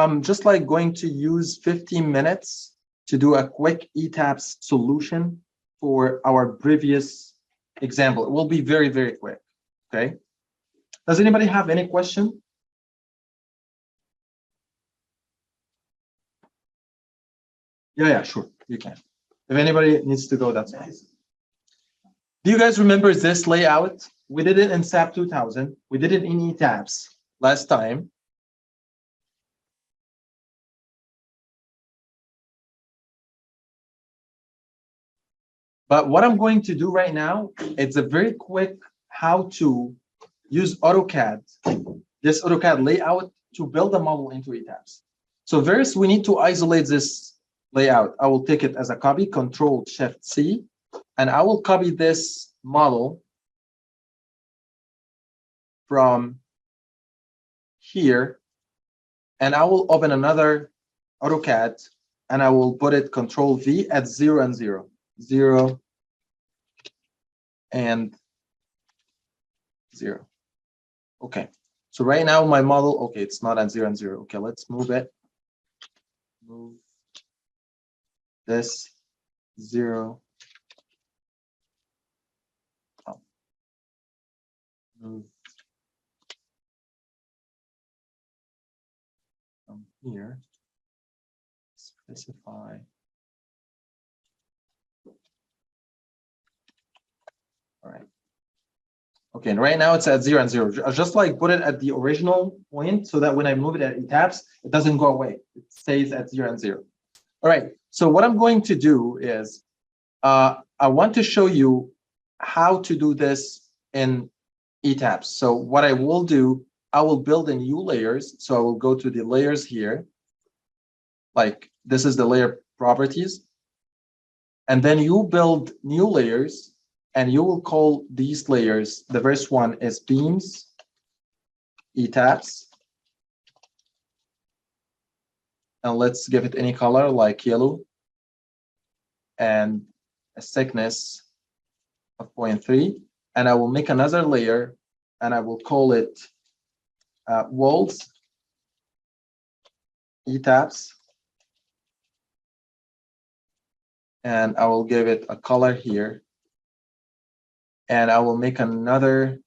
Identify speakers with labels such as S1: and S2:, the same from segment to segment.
S1: I'm just like going to use 15 minutes to do a quick ETABS solution for our previous example. It will be very, very quick. Okay. Does anybody have any question? Yeah, sure. You can. If anybody needs to go, that's fine. Do you guys remember this layout? We did it in SAP 2000. We did it in ETABS last time. But what I'm going to do right now, it's a very quick how to use AutoCAD, this AutoCAD layout to build a model into ETABS. So first, we need to isolate this layout. I will take it as a copy, Control-Shift-C, and I will copy this model from here, and I will open another AutoCAD, and I will put it Control-V at 0 and 0. 0 and 0. Okay, so right now my model, okay, it's not at 0 and 0. Okay, let's move it. Move this 0. Oh. Move from here. Specify. All right. Okay, and right now it's at 0 and 0. Just like put it at the original point so that when I move it at ETABS, it doesn't go away. It stays at 0 and 0. All right, so what I'm going to do is I want to show you how to do this in ETABS. So what I will do, I will build in new layers. So I will go to the layers here. Like this is the layer properties. And then you build new layers. And you will call these layers, the first one is beams, ETABS. And let's give it any color like yellow. And a thickness of 0.3. And I will make another layer and I will call it walls, ETABS. And I will give it a color here. And I will make another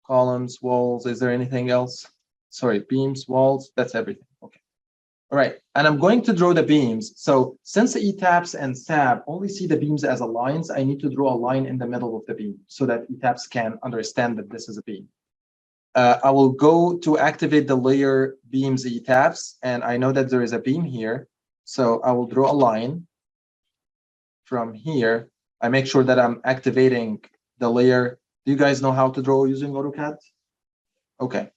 S1: columns, walls. Is there anything else? Sorry, beams, walls, that's everything. Okay. All right. And I'm going to draw the beams. So since ETABS and SAP only see the beams as a lines, I need to draw a line in the middle of the beam so that ETABS can understand that this is a beam. I will go to activate the layer beams ETABS, and I know that there is a beam here. So I will draw a line from here. I make sure that I'm activating the layer. Do you guys know how to draw using AutoCAD? Okay.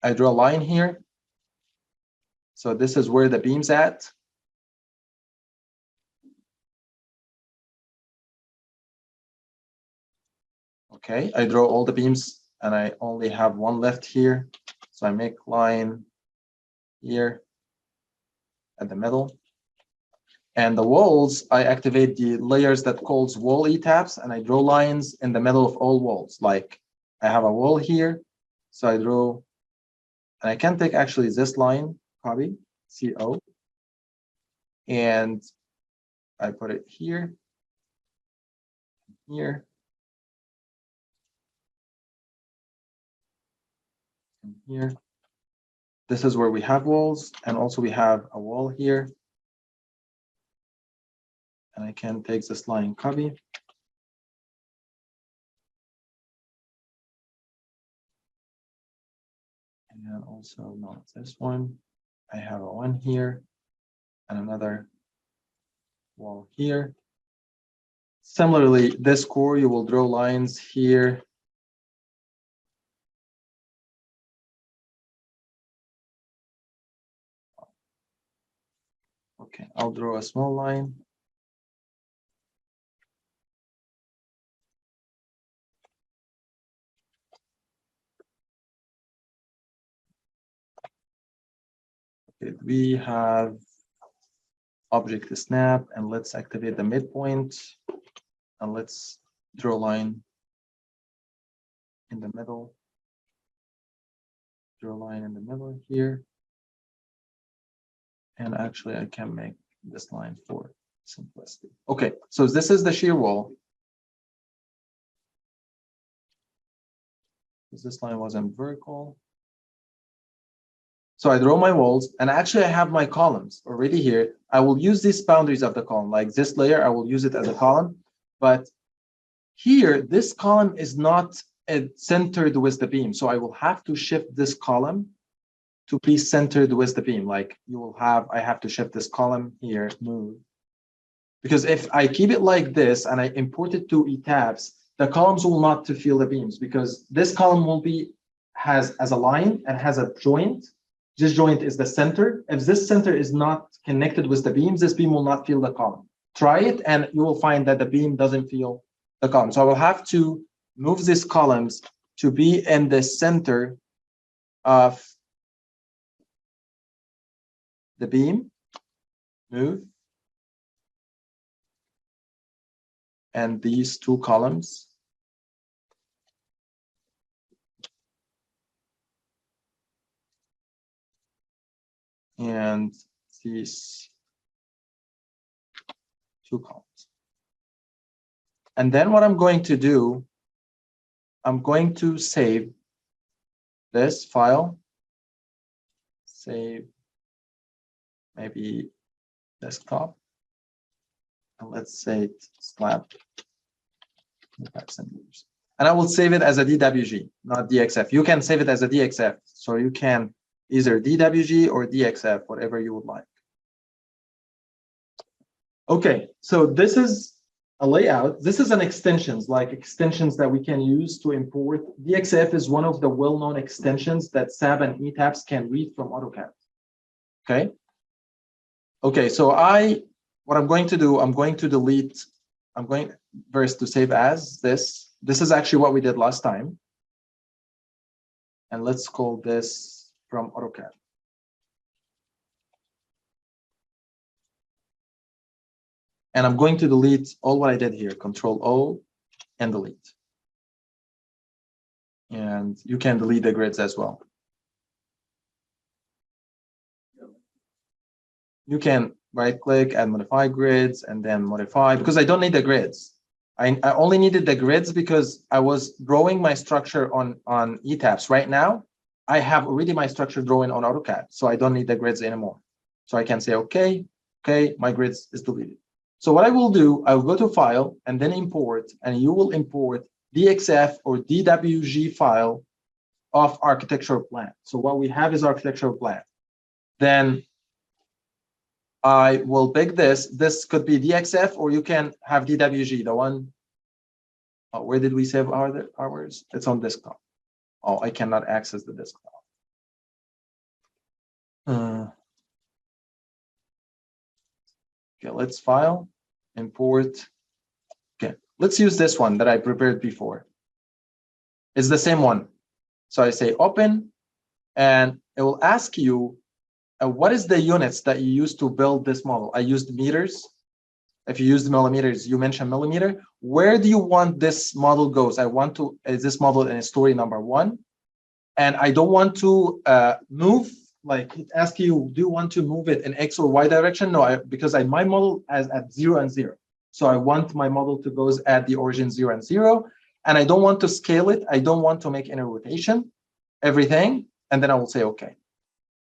S1: I draw a line here. So this is where the beam's at. Okay, I draw all the beams and I only have one left here. So I make line here at the middle. And the walls, I activate the layers that calls wall ETABS, and I draw lines in the middle of all walls. Like I have a wall here, so I draw, and I can take actually this line, copy, CO, and I put it here, here, and here. This is where we have walls, and also we have a wall here. And I can take this line, copy. And also not this one. I have a one here and another wall here. Similarly, this core, you will draw lines here. Okay, I'll draw a small line. Okay, we have object snap, and let's activate the midpoint, and let's draw a line in the middle. draw a line in the middle here. And actually, I can make this line for simplicity. Okay, so this is the shear wall. This line wasn't vertical. So I draw my walls, and actually I have my columns already here. I will use these boundaries of the column, like this layer, I will use it as a column. But here, this column is not centered with the beam. So I will have to shift this column to be centered with the beam. Like you will have, I have to shift this column here, move. Because if I keep it like this and I import it to ETABS, the columns will not to feel the beams, because this column will be, has as a line and has a joint. This joint is the center. If this center is not connected with the beams, this beam will not feel the column. Try it and you will find that the beam doesn't feel the column. So I will have to move these columns to be in the center of the beam. Move. And these two columns. And these two columns. And then what I'm going to do, I'm going to save this file, save maybe desktop, and let's say slab. And I will save it as a DWG, not DXF. You can save it as a DXF, so you can either DWG or DXF, whatever you would like. Okay, so this is a layout. This is an extensions, like extensions that we can use to import. DXF is one of the well-known extensions that SAB and ETABS can read from AutoCAD. Okay. Okay, so what I'm going to do, I'm going to delete, I'm going first to save as this. This is actually what we did last time. And let's call this from AutoCAD. And I'm going to delete all what I did here, Control-O and delete. And you can delete the grids as well. You can right-click, add modify grids, and then modify, because I don't need the grids. I only needed the grids because I was drawing my structure on ETABS. Right now, I have already my structure drawing on AutoCAD, so I don't need the grids anymore. So I can say, okay, my grids is deleted. So what I will do, I will go to File and then Import, and you will import DXF or DWG file of architectural plan. So what we have is architectural plan. Then I will pick this. This could be DXF, or you can have DWG, the one. Oh, where did we save ours? It's on desktop. Oh, I cannot access the desktop. Okay, let's File, Import. Okay, let's use this one that I prepared before. It's the same one. So I say Open, and it will ask you, what is the units that you use to build this model? I used meters. If you use the millimeters, you mention millimeter. Where do you want this model goes? I want to, is this model in story number 1? And I don't want to move, like it asks you, do you want to move it in X or Y direction? No, because my model is at 0 and 0. So I want my model to goes at the origin 0 and 0. And I don't want to scale it. I don't want to make any rotation, everything. And then I will say, okay.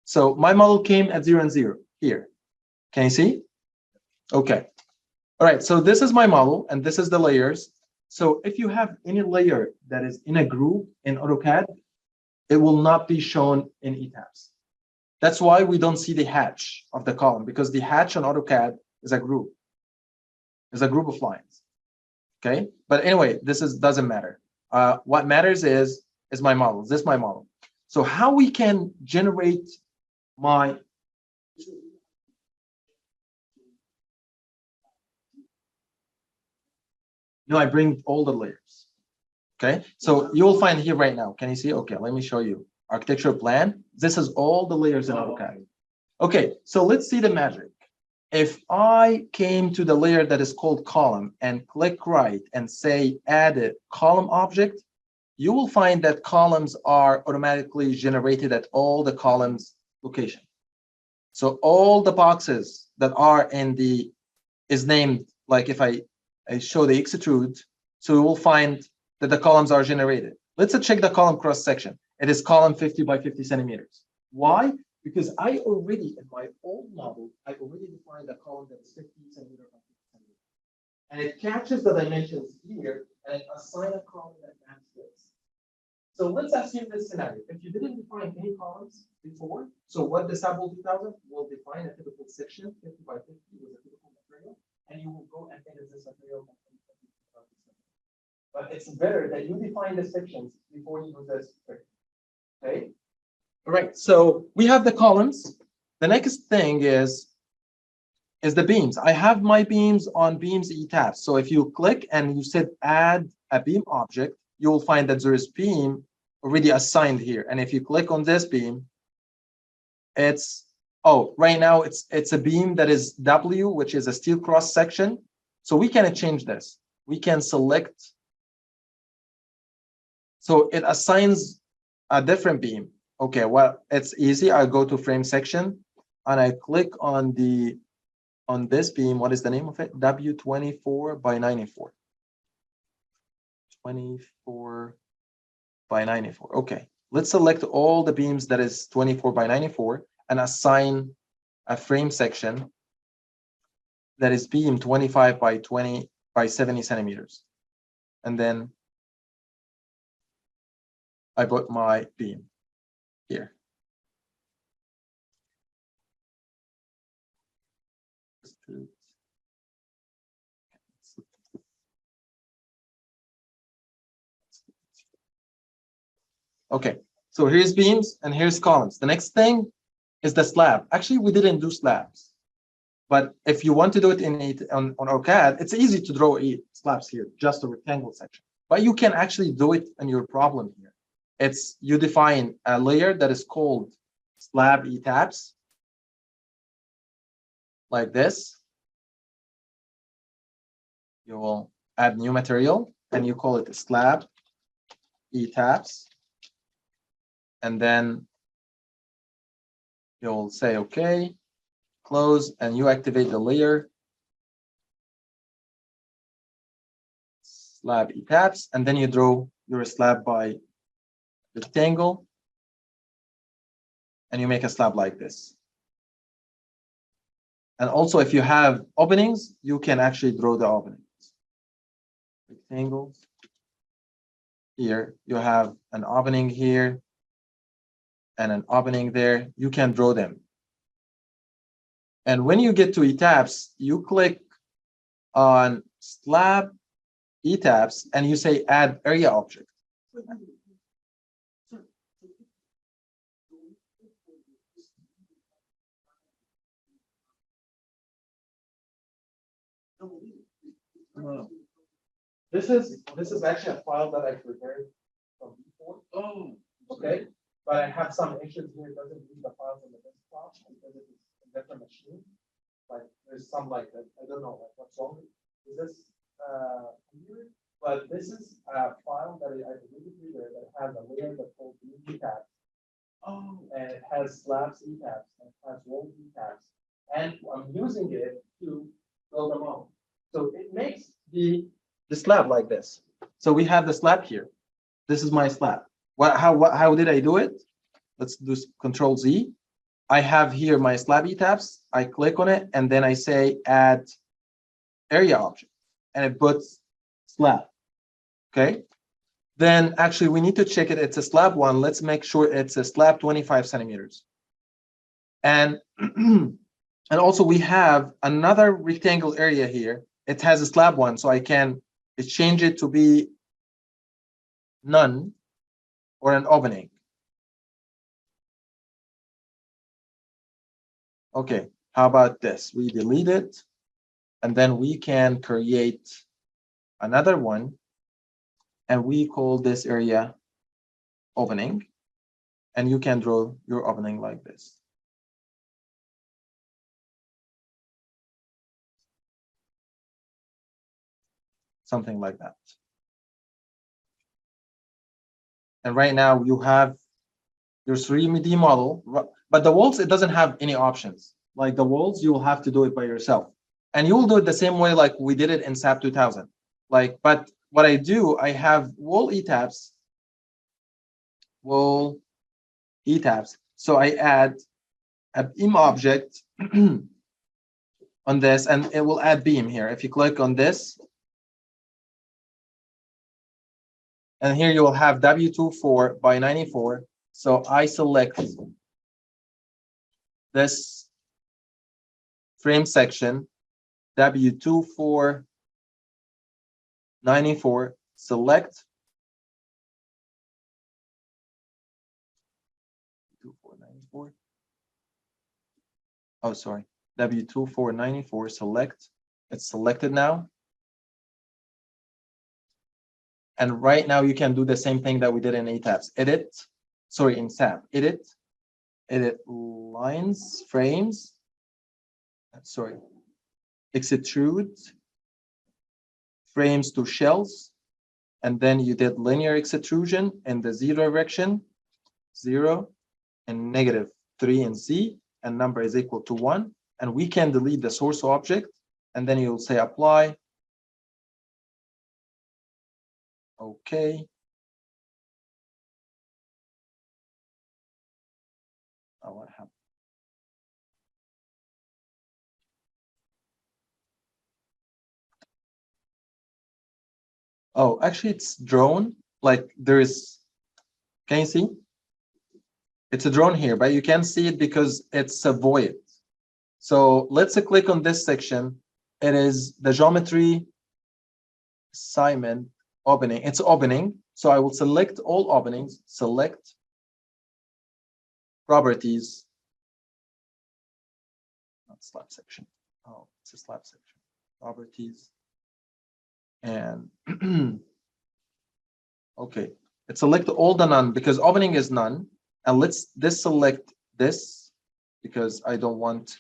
S1: So my model came at 0 and 0 here. Can you see? Okay. All right. So this is my model, and this is the layers. So if you have any layer that is in a group in AutoCAD, it will not be shown in ETABS. That's why we don't see the hatch of the column, because the hatch on AutoCAD is a group. It's a group of lines. Okay. But anyway, doesn't matter. What matters is my model. Is this my model? So how we can generate my I bring all the layers. Okay, so you will find here right now. Can you see? Okay, let me show you architectural plan. This is all the layers in AutoCAD. Okay, so let's see the magic. If I came to the layer that is called column and click right and say add a column object, you will find that columns are automatically generated at all the columns location. So all the boxes that are in the is named, like if I show the extrude, so we will find that the columns are generated. Let's check the column cross section. It is column 50 by 50 centimeters. Why? Because I already, in my old model, I already defined a column that is 50 centimeters by 50 centimeters. And it catches the dimensions here and it assigns a column that matches this. So let's assume this scenario. If you didn't define any columns before, so what the sample 2000 will define a typical section 50 by 50 with a typical material, and you will go and edit this material. But it's better that you define the sections before you do this trick. Okay. All right. So we have the columns. The next thing is the beams. I have my beams on beams ETABS. So if you click and you said add a beam object, you will find that there is beam already assigned here. And if you click on this beam, it's right now it's a beam that is W, which is a steel cross section. So we can change this. We can select. So it assigns a different beam. Okay, well, it's easy. I go to frame section and I click on this beam. What is the name of it? W24 by 94. 24 by 94. Okay, let's select all the beams that is 24 by 94 and assign a frame section that is beam 25 by 20 by 70 centimeters. And then I put my beam here. Okay, so here's beams and here's columns. The next thing is the slab. Actually, we didn't do slabs. But if you want to do it on our CAD, it's easy to draw slabs here, just a rectangle section. But you can actually do it in your problem here. It's you define a layer that is called slab ETABS, like this. You will add new material and you call it slab ETABS. And then you'll say, okay, close, and you activate the layer slab ETABS, and then you draw your slab by rectangle, and you make a slab like this. And also, if you have openings, you can actually draw the openings. Rectangle. Here, you have an opening here and an opening there. You can draw them. And when you get to ETABS, you click on slab ETABS and you say add area object. This is actually a file that I prepared from before. Oh, okay. But I have some issues here. It doesn't read the files on the desktop because it is a different machine. Like there's some I don't know what's wrong with this computer. But this is a file that I believe there that has a layer that's called ETABS. Oh, and it has slabs ETABS and it has wall ETABS. And I'm using it to build them out. So it makes the slab like this. So we have the slab here. This is my slab. How did I do it? Let's do Control Z. I have here my slab ETABS. I click on it and then I say add area object, and it puts slab. Okay. Then actually we need to check it. It's a slab one. Let's make sure it's a slab 25 centimeters. And and also we have another rectangle area here. It has a slab one, so I can change it to be none or an opening. Okay, how about this? We delete it, and then we can create another one, and we call this area opening, and you can draw your opening like this. Something like that. And right now you have your 3D model, but the walls, it doesn't have any options. Like the walls, you will have to do it by yourself. And you will do it the same way like we did it in SAP 2000. Like, but what I do, I have wall ETABS, wall ETABS. So I add a beam object on this, and it will add beam here. If you click on this, and here you will have W24 by 94. So I select this frame section, W24 94, select 2494. Oh, sorry, W2494, select. It's selected now. And right now you can do the same thing that we did in ETABS. Edit, sorry, in SAP, edit lines, frames, sorry, extrude frames to shells, and then you did linear extrusion in the 0 direction, 0 and -3 in C, and number is equal to 1. And we can delete the source object, and then you'll say apply. Okay. Oh, what happened? Oh, actually it's drawn. Like there is, can you see? It's a drone here, but you can't see it because it's a void. So let's click on this section. It is the geometry assignment opening. It's opening. So I will select all openings, select properties, not slab section. Oh, it's a slab section. Properties. And okay, it's select all the none because opening is none. And let's select this because I don't want.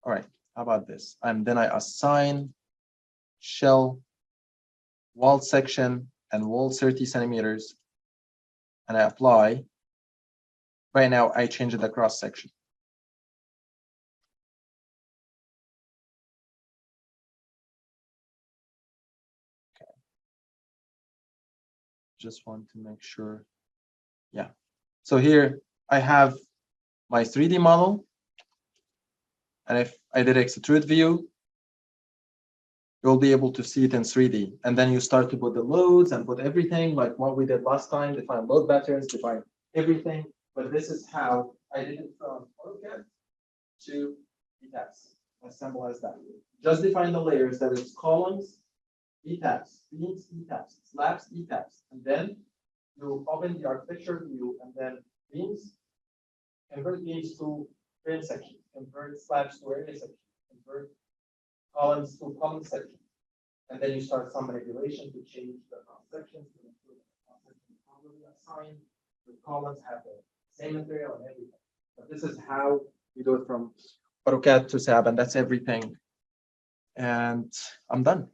S1: All right, how about this? And then I assign shell wall section and wall 30 centimeters, and I apply. Right now I change the cross section. Okay. Just want to make sure. Yeah. So here I have my 3D model. And if I did extrude view, you'll be able to see it in 3D. And then you start to put the loads and put everything like what we did last time, define load patterns, define everything. But this is how I did it from AutoCAD to ETABS, as simple as that. Just define the layers, that is columns, ETABS, beams, ETABS, slabs, ETABS. And then you open the architecture view, and then beams, convert beams to frame section, convert slabs to area section, convert columns to column section. And then you start some manipulation to change the sections to improve the section properly assigned. The columns have the same material and everything. But this is how you do it from AutoCAD to SAP, and that's everything. And I'm done.